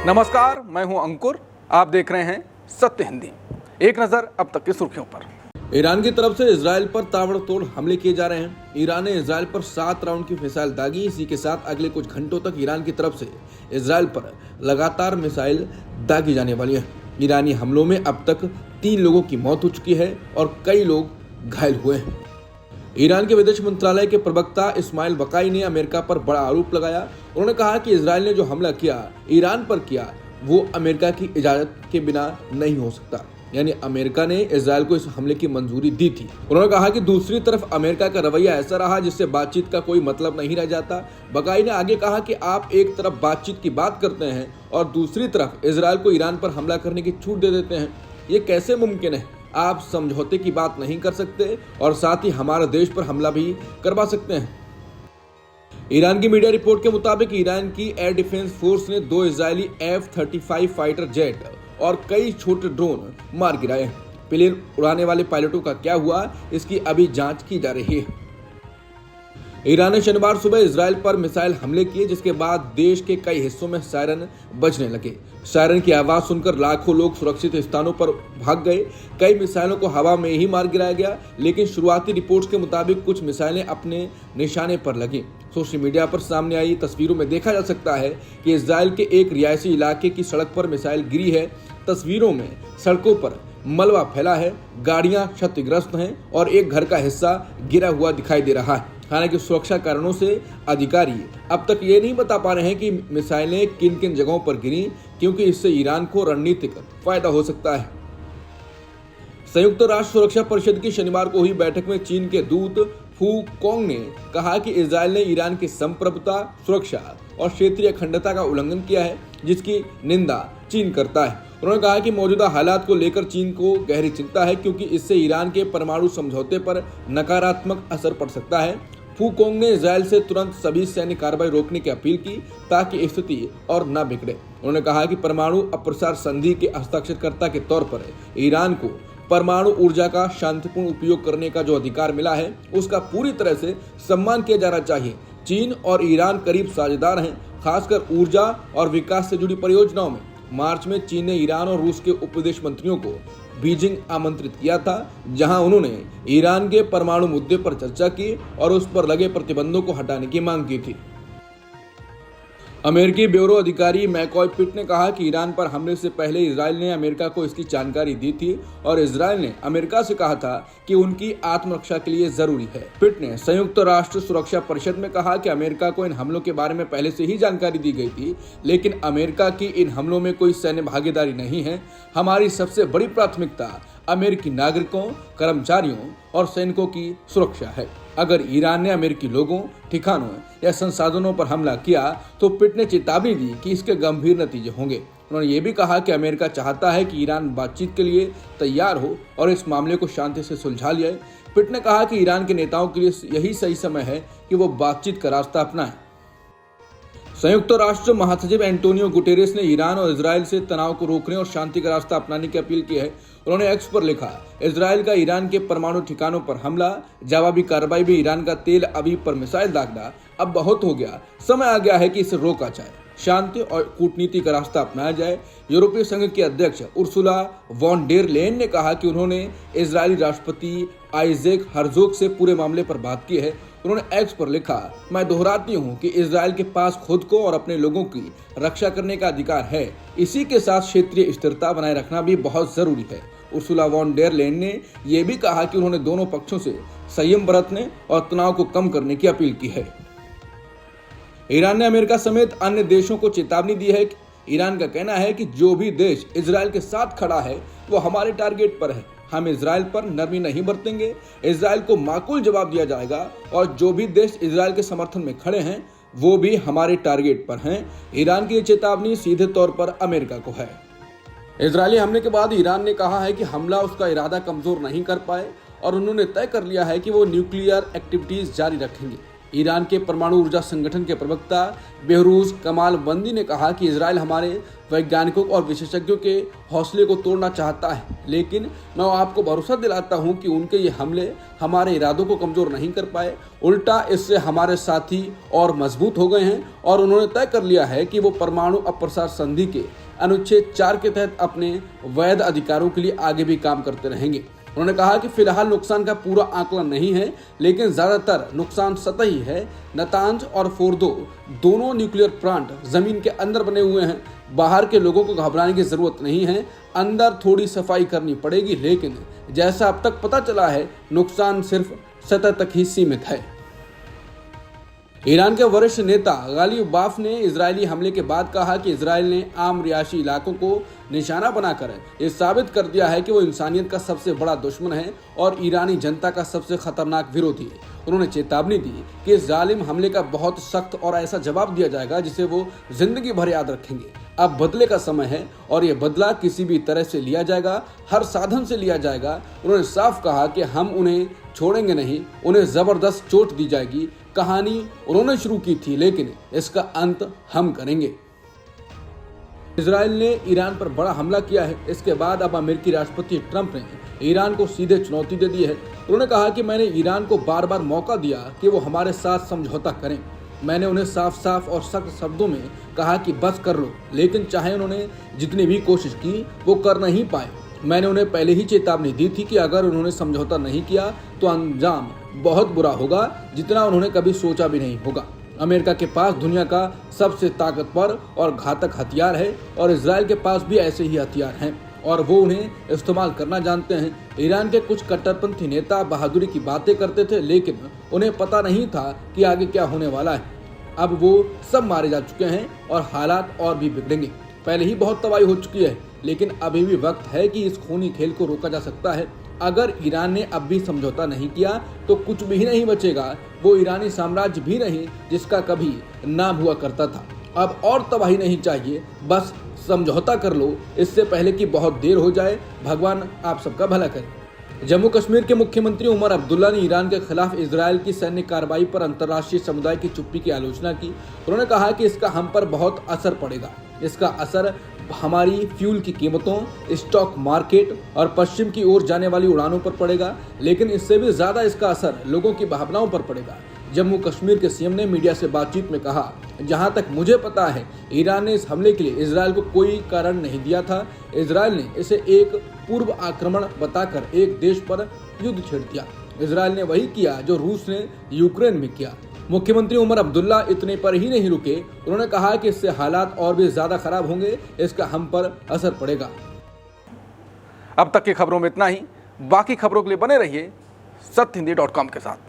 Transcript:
नमस्कार, मैं हूं अंकुर। आप देख रहे हैं सत्य हिंदी। एक नजर अब तक की सुर्खियों पर। ईरान की तरफ से इजराइल पर ताबड़तोड़ हमले किए जा रहे हैं। ईरान ने इजराइल पर 7 राउंड की मिसाइल दागी। इसी के साथ अगले कुछ घंटों तक ईरान की तरफ से इजराइल पर लगातार मिसाइल दागी जाने वाली है। ईरानी हमलों में अब तक 3 लोगों की मौत हो चुकी है और कई लोग घायल हुए हैं। ईरान के विदेश मंत्रालय के प्रवक्ता इस्माइल बकाई ने अमेरिका पर बड़ा आरोप लगाया। उन्होंने कहा कि इजराइल ने जो हमला किया ईरान पर किया, वो अमेरिका की इजाजत के बिना नहीं हो सकता। यानी अमेरिका ने इजराइल को इस हमले की मंजूरी दी थी। उन्होंने कहा कि दूसरी तरफ अमेरिका का रवैया ऐसा रहा जिससे बातचीत का कोई मतलब नहीं रह जाता। बकाई ने आगे कहा कि आप एक तरफ बातचीत की बात करते हैं और दूसरी तरफ इजराइल को ईरान पर हमला करने की छूट दे देते हैं। ये कैसे मुमकिन है? आप समझौते की बात नहीं कर सकते और साथ ही हमारे देश पर हमला भी करवा सकते हैं। ईरान की मीडिया रिपोर्ट के मुताबिक ईरान की एयर डिफेंस फोर्स ने 2 इजरायली F-35 फाइटर जेट और कई छोटे ड्रोन मार गिराए। प्लेन उड़ाने वाले पायलटों का क्या हुआ, इसकी अभी जांच की जा रही है। ईरान ने शनिवार सुबह इजराइल पर मिसाइल हमले किए, जिसके बाद देश के कई हिस्सों में सायरन बजने लगे। सायरन की आवाज सुनकर लाखों लोग सुरक्षित स्थानों पर भाग गए। कई मिसाइलों को हवा में ही मार गिराया गया, लेकिन शुरुआती रिपोर्ट्स के मुताबिक कुछ मिसाइलें अपने निशाने पर लगी। सोशल मीडिया पर सामने आई तस्वीरों में देखा जा सकता है कि इजराइल के एक रिहायशी इलाके की सड़क पर मिसाइल गिरी है। तस्वीरों में सड़कों पर मलबा फैला है, गाड़ियां क्षतिग्रस्त हैं और एक घर का हिस्सा गिरा हुआ दिखाई दे रहा है। हालांकि सुरक्षा कारणों से अधिकारी अब तक ये नहीं बता पा रहे हैं कि मिसाइलें किन किन जगहों पर गिरी, क्योंकि इससे ईरान को रणनीतिक फायदा हो सकता है। संयुक्त राष्ट्र सुरक्षा परिषद की शनिवार को हुई बैठक में चीन के दूत फू कोंग ने कहा कि इजराइल ने ईरान की संप्रभुता, सुरक्षा और क्षेत्रीय अखंडता का उल्लंघन किया है, जिसकी निंदा चीन करता है। उन्होंने कहा कि मौजूदा हालात को लेकर चीन को गहरी चिंता है, क्योंकि इससे ईरान के परमाणु समझौते पर नकारात्मक असर पड़ सकता है। फू कोंग ने इजराइल से तुरंत सभी सैन्य कार्रवाई रोकने की अपील की, ताकि स्थिति और न बिगड़े। उन्होंने कहा कि परमाणु अप्रसार संधि के हस्ताक्षरकर्ता के तौर पर ईरान को परमाणु ऊर्जा का शांतिपूर्ण उपयोग करने का जो अधिकार मिला है, उसका पूरी तरह से सम्मान किया जाना चाहिए। चीन और ईरान करीब साझेदार हैं, खासकर ऊर्जा और विकास से जुड़ी परियोजनाओं में। मार्च में चीन ने ईरान और रूस के उप विदेश मंत्रियों को बीजिंग आमंत्रित किया था, जहां उन्होंने ईरान के परमाणु मुद्दे पर चर्चा की और उस पर लगे प्रतिबंधों को हटाने की मांग की थी। अमेरिकी ब्यूरो अधिकारी मैकॉय पिट ने कहा कि ईरान पर हमले से पहले इजराइल ने अमेरिका को इसकी जानकारी दी थी और इजराइल ने अमेरिका से कहा था कि उनकी आत्मरक्षा के लिए जरूरी है। पिट ने संयुक्त राष्ट्र सुरक्षा परिषद में कहा कि अमेरिका को इन हमलों के बारे में पहले से ही जानकारी दी गई थी, लेकिन अमेरिका की इन हमलों में कोई सैन्य भागीदारी नहीं है। हमारी सबसे बड़ी प्राथमिकता अमेरिकी नागरिकों, कर्मचारियों और सैनिकों की सुरक्षा है। अगर ईरान ने अमेरिकी लोगों, ठिकानों या संसाधनों पर हमला किया तो पिट ने चेतावनी दी कि इसके गंभीर नतीजे होंगे। उन्होंने ये भी कहा कि अमेरिका चाहता है कि ईरान बातचीत के लिए तैयार हो और इस मामले को शांति से सुलझा लिया। पिट ने कहा कि ईरान के नेताओं के लिए यही सही समय है कि वो बातचीत का रास्ता अपनाएं। संयुक्त राष्ट्र महासचिव एंटोनियो गुटेरेस ने ईरान और इजराइल से तनाव को रोकने और शांति का रास्ता अपनाने की अपील की है। उन्होंने एक्स पर लिखा, इजराइल का ईरान के परमाणु ठिकानों पर हमला, जवाबी कार्रवाई में ईरान का तेल अवीव पर मिसाइल दागना अब बहुत हो गया। समय आ गया है कि इसे रोका जाए, शांति और कूटनीति का रास्ता अपनाया जाए। यूरोपीय संघ के अध्यक्ष उर्सुला वॉन डेर लेयन ने कहा कि उन्होंने इजरायली राष्ट्रपति आइजैक हर्जोग से पूरे मामले पर बात की है। उन्होंने एक्स पर लिखा, मैं दोहराती हूं कि इजराइल के पास खुद को और अपने लोगों की रक्षा करने का अधिकार है। इसी के साथ क्षेत्रीय स्थिरता बनाए रखना भी बहुत जरूरी है। उर्सुला वॉन डेर लेयन ने यह भी कहा कि उन्होंने दोनों पक्षों से संयम बरतने और तनाव को कम करने की अपील की है। ईरान ने अमेरिका समेत अन्य देशों को चेतावनी दी है। ईरान का कहना है कि जो भी देश इजराइल के साथ खड़ा है वो हमारे टारगेट पर है। हम इजराइल पर नरमी नहीं बरतेंगे, इजराइल को माकूल जवाब दिया जाएगा और जो भी देश इजराइल के समर्थन में खड़े हैं वो भी हमारे टारगेट पर हैं। ईरान की चेतावनी सीधे तौर पर अमेरिका को है। इजरायली हमले के बाद ईरान ने कहा है कि हमला उसका इरादा कमजोर नहीं कर पाए और उन्होंने तय कर लिया है कि वो न्यूक्लियर एक्टिविटीज जारी रखेंगे। ईरान के परमाणु ऊर्जा संगठन के प्रवक्ता बेहरूज कमालबंदी ने कहा कि इजराइल हमारे वैज्ञानिकों और विशेषज्ञों के हौसले को तोड़ना चाहता है, लेकिन मैं आपको भरोसा दिलाता हूं कि उनके ये हमले हमारे इरादों को कमजोर नहीं कर पाए। उल्टा इससे हमारे साथी और मजबूत हो गए हैं और उन्होंने तय कर लिया है कि वो परमाणु अप्रसार संधि के अनुच्छेद 4 के तहत अपने वैध अधिकारों के लिए आगे भी काम करते रहेंगे। उन्होंने कहा कि फिलहाल नुकसान का पूरा आकलन नहीं है, लेकिन ज्यादातर नुकसान सतही है। नतांज और फोर्दो दोनों न्यूक्लियर प्लांट जमीन के अंदर बने हुए हैं। बाहर के लोगों को घबराने की जरूरत नहीं है, अंदर थोड़ी सफाई करनी पड़ेगी, लेकिन जैसा अब तक पता चला है नुकसान सिर्फ सतह तक ही सीमित है। ईरान के वरिष्ठ नेता गालिब बाफ ने इजरायली हमले के बाद कहा कि इजरायल ने आम रिहायशी इलाकों को निशाना बनाकर ये साबित कर दिया है कि वो इंसानियत का सबसे बड़ा दुश्मन है और ईरानी जनता का सबसे खतरनाक विरोधी है। उन्होंने चेतावनी दी कि इस जालिम हमले का बहुत सख्त और ऐसा जवाब दिया जाएगा जिसे वो जिंदगी भर याद रखेंगे। अब बदले का समय है और ये बदला किसी भी तरह से लिया जाएगा, हर साधन से लिया जाएगा। उन्होंने साफ कहा कि हम उन्हें छोड़ेंगे नहीं, उन्हें जबरदस्त चोट दी जाएगी। कहानी उन्होंने शुरू की थी, लेकिन इसका अंत हम करेंगे। इजराइल ने ईरान पर बड़ा हमला किया है। इसके बाद अब अमेरिकी राष्ट्रपति ट्रंप ने ईरान को सीधे चुनौती दे दी है। उन्होंने कहा कि मैंने ईरान को बार बार मौका दिया कि वो हमारे साथ समझौता करें। मैंने उन्हें साफ साफ और सख्त शब्दों में कहा कि बस कर लो, लेकिन चाहे उन्होंने जितनी भी कोशिश की वो कर नहीं पाए। मैंने उन्हें पहले ही चेतावनी दी थी कि अगर उन्होंने समझौता नहीं किया तो अंजाम बहुत बुरा होगा, जितना उन्होंने कभी सोचा भी नहीं होगा। अमेरिका के पास दुनिया का सबसे ताकतवर और घातक हथियार है और इजराइल के पास भी ऐसे ही हथियार हैं और वो उन्हें इस्तेमाल करना जानते हैं। ईरान के कुछ कट्टरपंथी नेता बहादुरी की बातें करते थे, लेकिन उन्हें पता नहीं था कि आगे क्या होने वाला है। अब वो सब मारे जा चुके हैं और हालात और भी बिगड़ेंगे। पहले ही बहुत तबाही हो चुकी है, लेकिन अभी भी वक्त है कि इस खूनी खेल को रोका जा सकता है। अगर ईरान ने अब भी समझौता नहीं किया तो कुछ भी नहीं बचेगा। वो ईरानी साम्राज्य भी नहीं जिसका कभी नाम हुआ करता था। अब और तबाही नहीं चाहिए, बस समझौता कर लो, इससे पहले कि बहुत देर हो जाए। भगवान आप सबका भला करे। जम्मू कश्मीर के मुख्यमंत्री उमर अब्दुल्ला ने ईरान के खिलाफ इजरायल की सैन्य कार्रवाई पर अंतर्राष्ट्रीय समुदाय की चुप्पी की आलोचना की। उन्होंने कहा कि इसका हम पर बहुत असर पड़ेगा। इसका असर हमारी फ्यूल की कीमतों, स्टॉक मार्केट और पश्चिम की ओर जाने वाली उड़ानों पर पड़ेगा, लेकिन इससे भी ज्यादा इसका असर लोगों की भावनाओं पर पड़ेगा। जम्मू कश्मीर के सीएम ने मीडिया से बातचीत में कहा, जहां तक मुझे पता है ईरान ने इस हमले के लिए इजरायल को कोई कारण नहीं दिया था। इजरायल ने इसे एक पूर्व आक्रमण बताकर एक देश पर युद्ध छेड़ दिया। इजरायल ने वही किया जो रूस ने यूक्रेन में किया। मुख्यमंत्री उमर अब्दुल्ला इतने पर ही नहीं रुके, उन्होंने कहा कि इससे हालात और भी ज्यादा खराब होंगे, इसका हम पर असर पड़ेगा। अब तक की खबरों में इतना ही। बाकी खबरों के लिए बने रहिए सत्यहिंदी.com के साथ।